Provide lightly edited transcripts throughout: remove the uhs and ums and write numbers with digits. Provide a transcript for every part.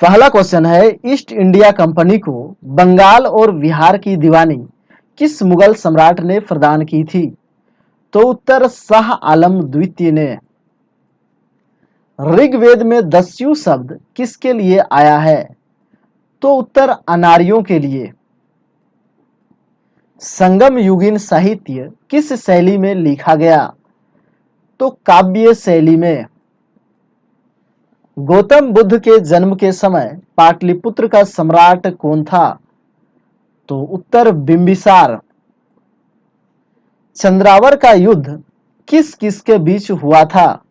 पहला क्वेश्चन है, east India company को बंगाल और बिहार की दीवानी किस मुगल सम्राट ने प्रदान की थी? तो उत्तर शाह आलम द्वितीय ने। ऋग्वेद में दस्यु शब्द किसके लिए आया है? तो उत्तर अनार्यों के लिए। संगम युगीन साहित्य किस शैली में लिखा गया? तो काव्य शैली में। गौतम बुद्ध के जन्म के समय पाटलिपुत्र का सम्राट कौन था? तो उत्तर बिंबिसार। चंद्रावर का युद्ध किस किस के बीच हुआ था?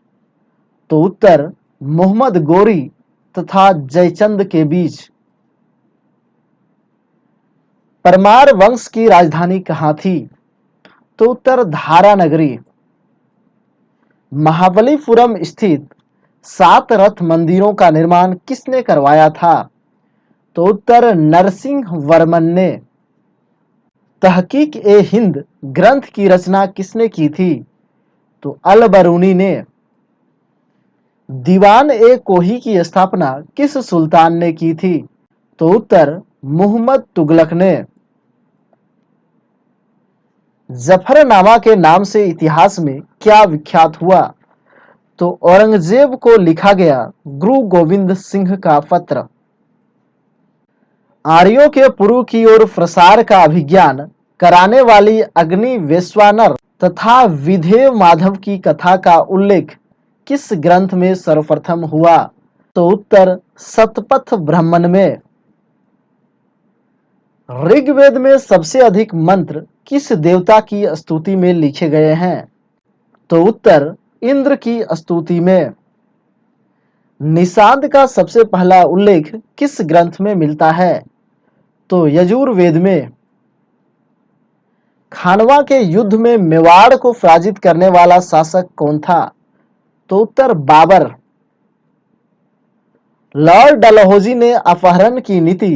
तो उत्तर मोहम्मद गोरी तथा जयचंद के बीच। परमार वंश की राजधानी कहाँ थी? तो उत्तर धारा नगरी। महाबलीपुरम स्थित 7 रथ मंदिरों का निर्माण किसने करवाया था? तो उत्तर नरसिंह वर्मन ने। तहकीक ए हिंद ग्रंथ की रचना किसने की थी? तो अल बरूनी ने। दीवान ए कोही की स्थापना किस सुल्तान ने की थी? तो उत्तर मुहम्मद तुगलक ने। जफरनामा के नाम से इतिहास में क्या विख्यात हुआ? तो औरंगजेब को लिखा गया गुरु गोविंद सिंह का पत्र। आर्यों के पूर्व की ओर प्रसार का अभिज्ञान कराने वाली अग्नि वेश्वानर तथा विधेय माधव की कथा का उल्लेख किस ग्रंथ में सर्वप्रथम हुआ? तो उत्तर शतपथ ब्राह्मण में। ऋग्वेद में सबसे अधिक मंत्र किस देवता की स्तुति में लिखे गए हैं? तो उत्तर इंद्र की स्तुति में। निषाद का सबसे पहला उल्लेख किस ग्रंथ में मिलता है? तो यजुर्वेद में। खानवा के युद्ध में मेवाड़ को पराजित करने वाला शासक कौन था? तो उत्तर बाबर। लॉर्ड डलहौजी ने अपहरण की नीति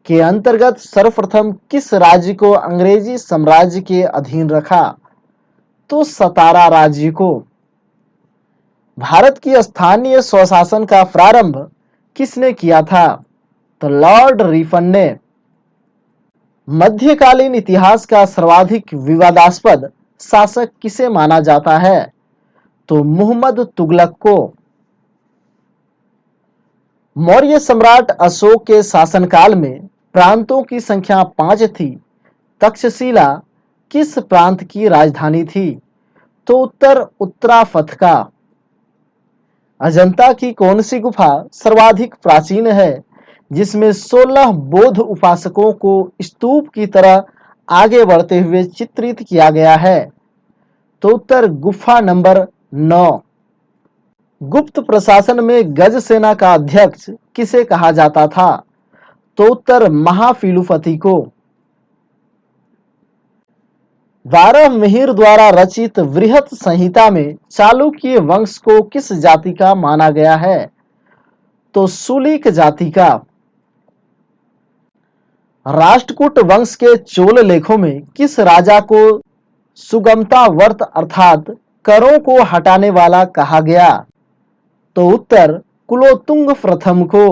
के अंतर्गत सर्वप्रथम किस राज्य को अंग्रेजी साम्राज्य के अधीन रखा? तो सतारा राज्य को। भारत की स्थानीय स्वशासन का प्रारंभ किसने किया था? तो लॉर्ड रिपन ने। मध्यकालीन इतिहास का सर्वाधिक विवादास्पद शासक किसे माना जाता है? तो मुहम्मद तुगलक को। मौर्य सम्राट अशोक के शासनकाल में प्रांतों की संख्या 5 थी। तक्षशिला किस प्रांत की राजधानी थी? तो उत्तर उत्तरापथ का। अजंता की कौन सी गुफा सर्वाधिक प्राचीन है जिसमें 16 बौद्ध उपासकों को स्तूप की तरह आगे बढ़ते हुए चित्रित किया गया है? तो उत्तर गुफा नंबर 9। गुप्त प्रशासन में गज सेना का अध्यक्ष किसे कहा जाता था? तो उत्तर महाफिलुपति को। 12 मिहिर द्वारा रचित वृहत संहिता में चालुक्य वंश को किस जाति का माना गया है? तो शूलिक जाति का। राष्ट्रकूट वंश के चोल लेखों में किस राजा को सुगमता व्रत अर्थात करों को हटाने वाला कहा गया? तो उत्तर कुलोतुंग प्रथम को।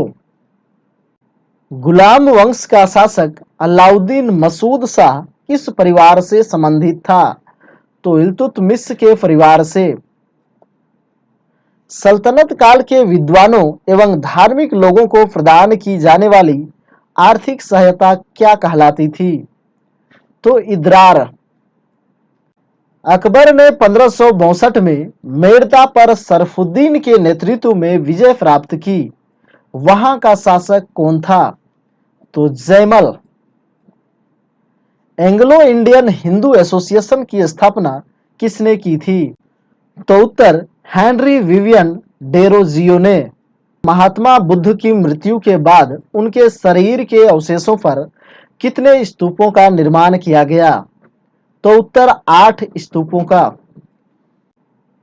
गुलाम वंश का शासक अलाउद्दीन मसूद शाह किस परिवार से संबंधित था? तो इल्तुतमिश के परिवार से। सल्तनत काल के विद्वानों एवं धार्मिक लोगों को प्रदान की जाने वाली आर्थिक सहायता क्या कहलाती थी? तो इद्रार। अकबर ने 1562 में मेड़ता पर सरफुद्दीन के नेतृत्व में विजय प्राप्त की। वहां का शासक कौन था? तो Jaimal. Anglo Indian Hindu association की स्थापना किसने की थी? तो उत्तर हेनरी विवियन डेरोजियो ने। महात्मा बुद्ध की मृत्यु के बाद उनके शरीर के अवशेषों पर कितने स्तूपों का निर्माण किया गया? तो उत्तर 8 स्तूपों का।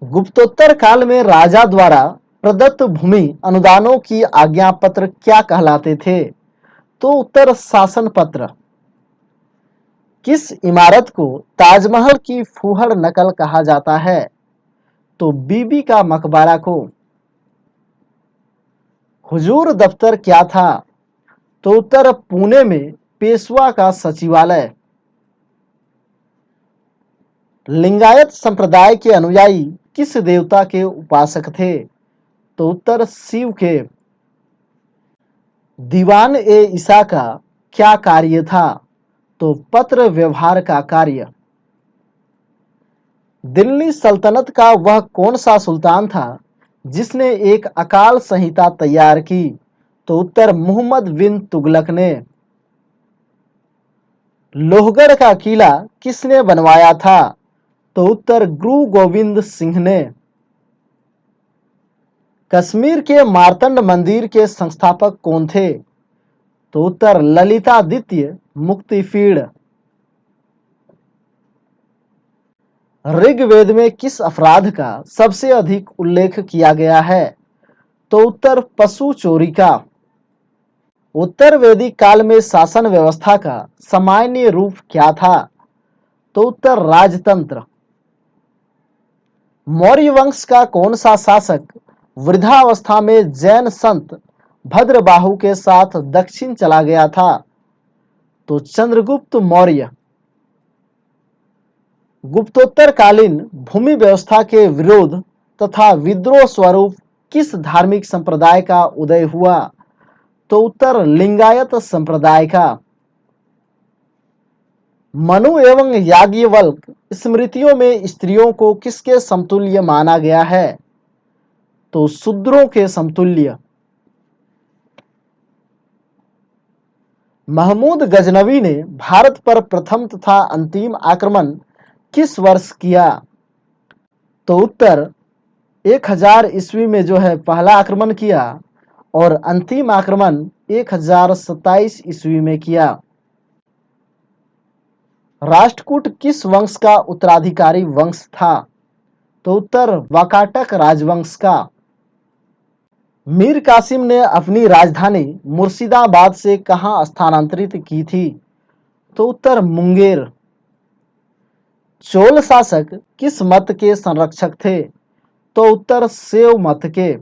गुप्तोत्तर काल में राजा द्वारा प्रदत्त भूमि अनुदानों की आज्ञा पत्र क्या कहलाते थे? तो उत्तर शासन पत्र। किस इमारत को ताजमहल की फूहड़ नकल कहा जाता है? तो बीबी का मकबरा को। हुजूर दफ्तर क्या था? तो उत्तर पुणे में पेशवा का सचिवालय। लिंगायत संप्रदाय के अनुयायी किस देवता के उपासक थे? तो उत्तर शिव के। दीवान ए ईसा का क्या कार्य था? तो पत्र व्यवहार का कार्य। दिल्ली सल्तनत का वह कौन सा सुल्तान था जिसने एक अकाल संहिता तैयार की? तो उत्तर मुहम्मद बिन तुगलक ने। लोहगढ़ का किला किसने बनवाया था? तो उत्तर गुरु गोविंद सिंह ने। कश्मीर के मार्तंड मंदिर के संस्थापक कौन थे? तो उत्तर ललितादित्य मुक्तिपीड़। ऋग्वेद में किस अपराध का सबसे अधिक उल्लेख किया गया है? तो उत्तर पशु चोरी का। उत्तर वैदिक काल में शासन व्यवस्था का सामान्य रूप क्या था? तो उत्तर राजतंत्र। मौर्य वंश का कौन सा शासक वृद्धावस्था में जैन संत भद्रबाहु के साथ दक्षिण चला गया था? तो चंद्रगुप्त मौर्य। गुप्तोत्तरकालीन भूमि व्यवस्था के विरोध तथा विद्रोह स्वरूप किस धार्मिक संप्रदाय का उदय हुआ? तो उत्तर लिंगायत संप्रदाय का। मनु एवं याज्ञवल्क स्मृतियों में स्त्रियों को किसके समतुल्य माना गया है? तो शूद्रों के समतुल्य। महमूद गजनवी ने भारत पर प्रथम तथा अंतिम आक्रमण किस वर्ष किया? तो उत्तर 1000 ईस्वी में जो है पहला आक्रमण किया और अंतिम आक्रमण 1027 ईस्वी में किया। राष्ट्रकूट किस वंश का उत्तराधिकारी वंश था? तो उत्तर वाकाटक राजवंश का। मीर कासिम ने अपनी राजधानी मुर्शिदाबाद से कहां स्थानांतरित की थी? तो उत्तर मुंगेर। चोल शासक किस मत के संरक्षक थे? तो उत्तर शैव मत के।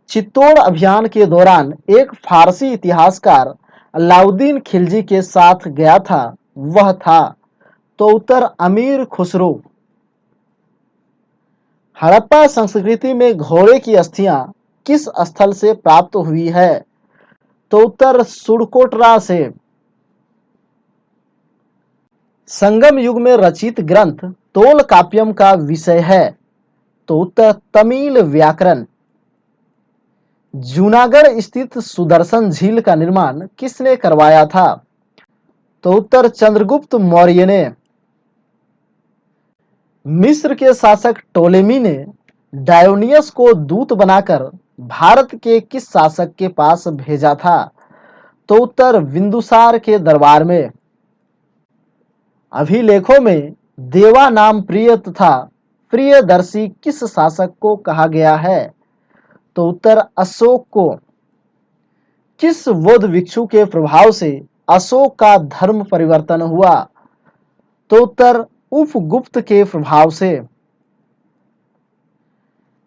चित्तौड़ अभियान के दौरान एक फारसी इतिहासकार अलाउद्दीन खिलजी के साथ गया था, वह था? तो उत्तर अमीर खुसरो। हड़प्पा संस्कृति में घोड़े की अस्थियां किस स्थल से प्राप्त हुई है? तो उत्तर सुरकोटरा से। संगम युग में रचित ग्रंथ तोल काप्यम का विषय है? तो उत्तर तमिल व्याकरण। जूनागढ़ स्थित सुदर्शन झील का निर्माण किसने करवाया था? तो उत्तर चंद्रगुप्त मौर्य ने। मिस्र के शासक टोलेमी ने डायोनियस को दूत बनाकर भारत के किस शासक के पास भेजा था? तो उत्तर बिंदुसार के दरबार में। अभिलेखों में देवा नाम प्रिय तथा प्रियदर्शी किस शासक को कहा गया है? तो उत्तर अशोक को। किस बौद्ध भिक्षु के प्रभाव से अशोक का धर्म परिवर्तन हुआ? तो उत्तर उपगुप्त के प्रभाव से।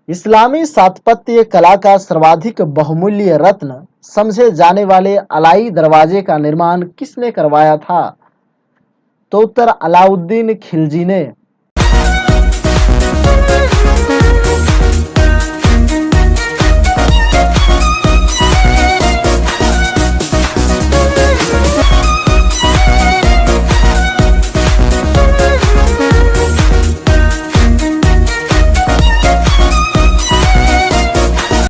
इस्लामी स्थापत्य कला का सर्वाधिक बहुमूल्य रत्न समझे जाने वाले अलाई दरवाजे का निर्माण किसने करवाया था? तो उत्तर अलाउद्दीन खिलजी ने।